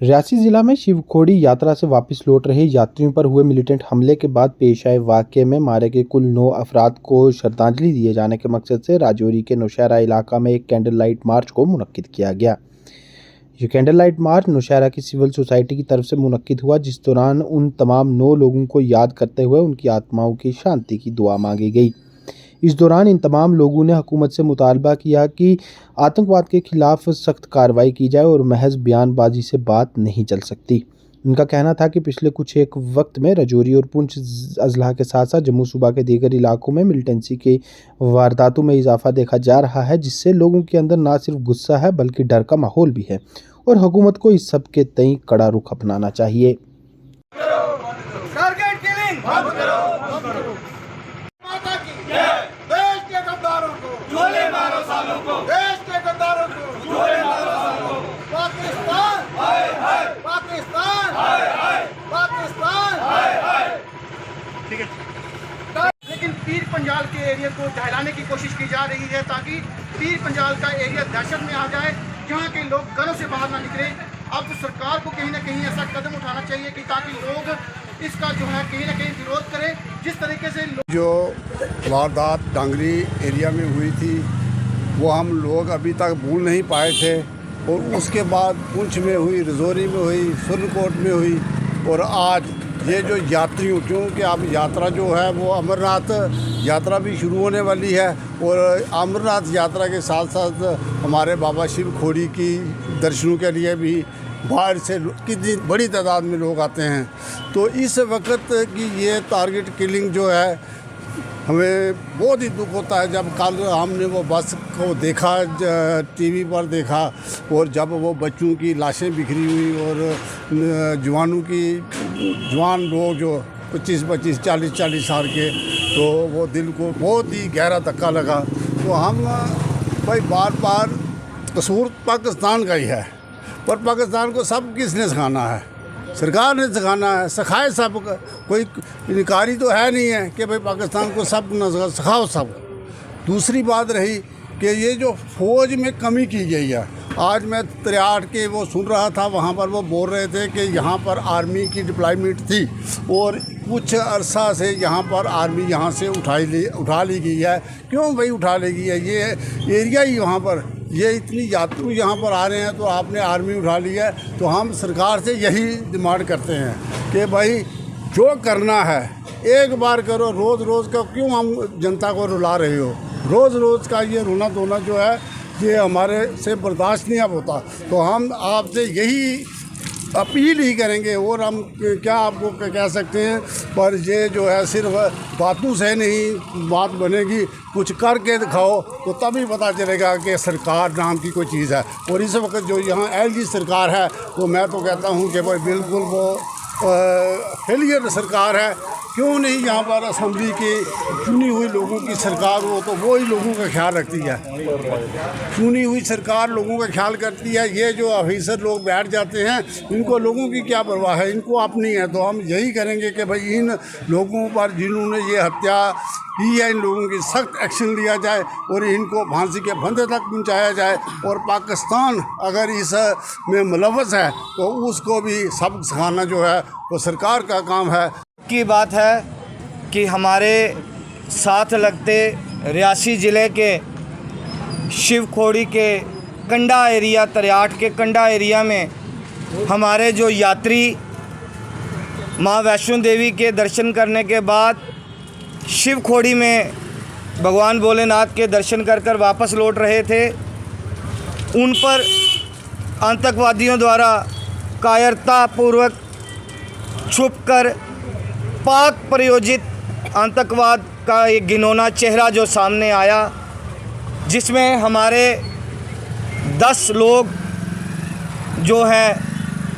रियासी जिला में शिवखोड़ी यात्रा से वापस लौट रहे यात्रियों पर हुए मिलिटेंट हमले के बाद पेश आए वाकये में मारे गए कुल 9 अफराद को श्रद्धांजलि दिए जाने के मकसद से राजौरी के नौशहरा इलाका में एक कैंडल लाइट मार्च को मुनक्किद किया गया। ये कैंडल लाइट मार्च नौशहरा की सिविल सोसाइटी की तरफ से मुनक्किद हुआ, जिस दौरान उन तमाम 9 लोगों को याद करते हुए उनकी आत्माओं की शांति की दुआ मांगी गई। इस दौरान इन तमाम लोगों ने हुकूमत से मुतालबा किया कि आतंकवाद के खिलाफ सख्त कार्रवाई की जाए और महज बयानबाजी से बात नहीं चल सकती। उनका कहना था कि पिछले कुछ एक वक्त में राजौरी और पुंछ अजला के साथ साथ जम्मू सूबा के दीगर इलाकों में मिलिटेंसी के वारदातों में इजाफा देखा जा रहा है, जिससे लोगों के अंदर न सिर्फ गुस्सा है बल्कि डर का माहौल भी है और हुकूमत को इस सब के तई कड़ा रुख अपनाना चाहिए। लेकिन पीर पंजाल के एरिया को दहलाने की कोशिश की जा रही है ताकि पीर पंजाल का एरिया दहशत में आ जाए, जहां के लोग घरों से बाहर ना निकले। अब सरकार को कहीं ना कहीं ऐसा कदम उठाना चाहिए कि ताकि लोग इसका जो है कहीं ना कहीं विरोध करें। जिस तरीके से जो वारदात डांगरी एरिया में हुई थी वो हम लोग अभी तक भूल नहीं पाए थे, और उसके बाद पुंछ में हुई, राजौरी में हुई, सुरनकोट में हुई, और आज ये जो यात्रियों, क्योंकि अब यात्रा जो है वो अमरनाथ यात्रा भी शुरू होने वाली है, और अमरनाथ यात्रा के साथ साथ हमारे बाबा शिवखोड़ी की दर्शनों के लिए भी बाहर से कितनी बड़ी तादाद में लोग आते हैं। तो इस वक्त की ये टारगेट किलिंग जो है, हमें बहुत ही दुख होता है। जब कल हमने वो बस को देखा, टीवी पर देखा, और जब वो बच्चों की लाशें बिखरी हुई और जवान लोग जो 25-25, 40-40 साल के, तो वो दिल को बहुत ही गहरा धक्का लगा। तो हम भाई बार कसूर पाकिस्तान का ही है, पर पाकिस्तान को सब किसने सिखाना है? सरकार ने सिखाना है, सिखाए सब। कोई इनकारी तो है नहीं है कि भाई पाकिस्तान को सब न सिखाओ सब। दूसरी बात रही कि ये जो फ़ौज में कमी की गई है, आज मैं 63 के वो सुन रहा था, वहाँ पर वो बोल रहे थे कि यहाँ पर आर्मी की डिप्लॉयमेंट थी और कुछ अरसा से यहाँ पर आर्मी यहाँ से उठा ली गई है। क्यों भाई उठा ली गई है? ये एरिया ही वहाँ पर, ये इतनी यात्री यहाँ पर आ रहे हैं तो आपने आर्मी उठा ली है। तो हम सरकार से यही डिमांड करते हैं कि भाई जो करना है एक बार करो। रोज़ का क्यों हम जनता को रुला रहे हो? रोज़ का ये रोना धोना जो है ये हमारे से बर्दाश्त नहीं अब होता। तो हम आपसे यही अपील ही करेंगे, और हम क्या आपको कह सकते हैं। पर ये जो है सिर्फ बातों से नहीं बात बनेगी, कुछ करके दिखाओ तो तभी पता चलेगा कि सरकार नाम की कोई चीज़ है। और इस वक्त जो यहाँ एलजी सरकार है, तो मैं तो कहता हूँ कि भाई बिल्कुल वो फेलियर सरकार है। क्यों नहीं यहाँ पर असेंबली की चुनी हुई लोगों की सरकार हो तो वो ही लोगों का ख्याल रखती है। चुनी हुई सरकार लोगों का ख्याल करती है। ये जो ऑफिसर लोग बैठ जाते हैं, इनको लोगों की क्या परवाह है? इनको अपनी है। तो हम यही करेंगे कि भाई इन लोगों पर जिन्होंने ये हत्या की है, इन लोगों की सख्त एक्शन लिया जाए और इनको फांसी के फंदे तक पहुँचाया जाए। और पाकिस्तान अगर इस में मुलव्वस है तो उसको भी सबक सिखाना जो है वो सरकार का काम है। की बात है कि हमारे साथ लगते रियासी ज़िले के शिवखोड़ी के कंडा एरिया, 63 के कंडा एरिया में हमारे जो यात्री माँ वैष्णो देवी के दर्शन करने के बाद शिवखोड़ी में भगवान भोलेनाथ के दर्शन कर वापस लौट रहे थे, उन पर आतंकवादियों द्वारा कायरतापूर्वक छुपकर पाक प्रायोजित आतंकवाद का एक घिनौना चेहरा जो सामने आया, जिसमें हमारे 10 लोग जो हैं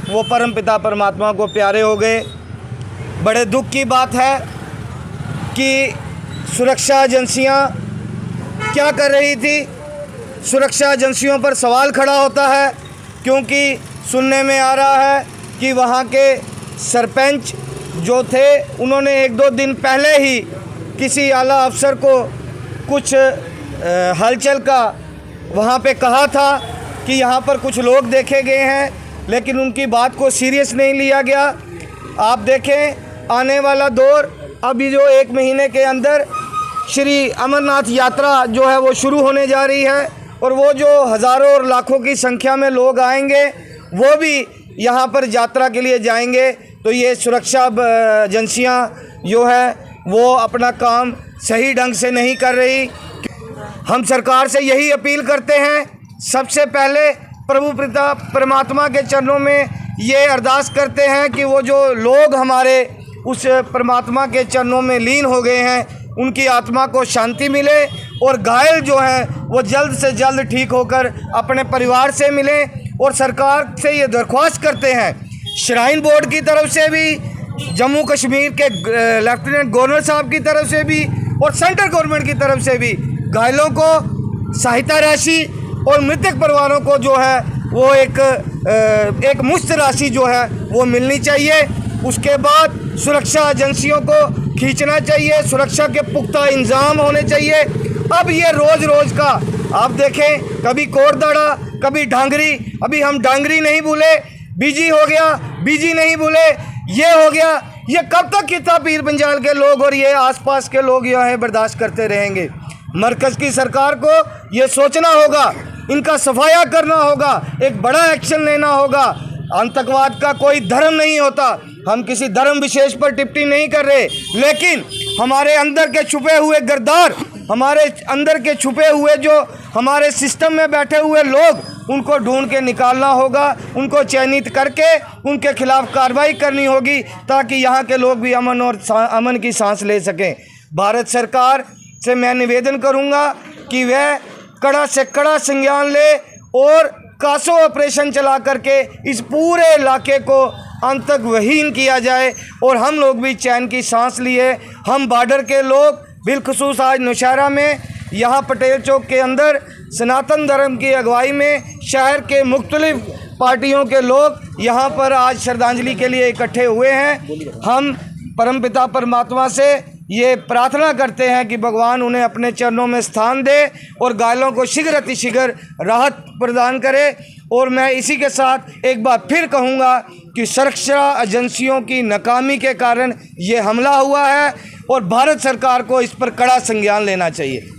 वो परमपिता परमात्मा को प्यारे हो गए। बड़े दुख की बात है कि सुरक्षा एजेंसियां क्या कर रही थी। सुरक्षा एजेंसियों पर सवाल खड़ा होता है, क्योंकि सुनने में आ रहा है कि वहाँ के सरपंच जो थे उन्होंने 1-2 दिन पहले ही किसी आला अफसर को कुछ हलचल का वहाँ पे कहा था कि यहाँ पर कुछ लोग देखे गए हैं लेकिन उनकी बात को सीरियस नहीं लिया गया। आप देखें आने वाला दौर, अभी जो 1 महीने के अंदर श्री अमरनाथ यात्रा जो है वो शुरू होने जा रही है और वो जो हज़ारों और लाखों की संख्या में लोग आएंगे वो भी यहाँ पर यात्रा के लिए जाएंगे। तो ये सुरक्षा एजेंसियाँ जो है वो अपना काम सही ढंग से नहीं कर रही। हम सरकार से यही अपील करते हैं, सबसे पहले प्रभु पिता परमात्मा के चरणों में ये अरदास करते हैं कि वो जो लोग हमारे उस परमात्मा के चरणों में लीन हो गए हैं उनकी आत्मा को शांति मिले और घायल जो हैं वो जल्द से जल्द ठीक होकर अपने परिवार से मिलें। और सरकार से ये दरख्वास्त करते हैं, श्राइन बोर्ड की तरफ से भी, जम्मू कश्मीर के लेफ्टिनेंट गवर्नर साहब की तरफ से भी और सेंट्रल गवर्नमेंट की तरफ से भी घायलों को सहायता राशि और मृतक परिवारों को जो है वो एक मुश्त राशि जो है वो मिलनी चाहिए। उसके बाद सुरक्षा एजेंसियों को खींचना चाहिए, सुरक्षा के पुख्ता इंतजाम होने चाहिए। अब ये रोज़ का आप देखें, कभी कोटदाड़ा, कभी डांगरी, अभी हम डांगरी नहीं भूले, बीजी हो गया, बीजी नहीं भूले, ये हो गया। ये कब तक कितना पीर पंजाल के लोग और ये आसपास के लोग यहाँ बर्दाश्त करते रहेंगे? मरकज़ की सरकार को ये सोचना होगा, इनका सफाया करना होगा, एक बड़ा एक्शन लेना होगा। आतंकवाद का कोई धर्म नहीं होता, हम किसी धर्म विशेष पर टिप्पणी नहीं कर रहे, लेकिन हमारे अंदर के छुपे हुए गद्दार, हमारे अंदर के छुपे हुए जो हमारे सिस्टम में बैठे हुए लोग, उनको ढूंढ के निकालना होगा, उनको चयनित करके उनके खिलाफ कार्रवाई करनी होगी ताकि यहाँ के लोग भी अमन की सांस ले सकें। भारत सरकार से मैं निवेदन करूँगा कि वह कड़ा से कड़ा संज्ञान ले और कासो ऑपरेशन चला करके इस पूरे इलाके को अंत तक वहीन किया जाए और हम लोग भी चैन की सांस लिए। हम बॉर्डर के लोग बिलखसूस आज नौशहरा में यहाँ पटेल चौक के अंदर सनातन धर्म की अगुवाई में शहर के मुख्तलिफ पार्टियों के लोग यहाँ पर आज श्रद्धांजलि के लिए इकट्ठे हुए हैं। हम परमपिता परमात्मा से ये प्रार्थना करते हैं कि भगवान उन्हें अपने चरणों में स्थान दे और घायलों को शीघ्र अतिशीघ्र राहत प्रदान करे। और मैं इसी के साथ एक बार फिर कहूँगा कि सुरक्षा एजेंसियों की नाकामी के कारण ये हमला हुआ है और भारत सरकार को इस पर कड़ा संज्ञान लेना चाहिए।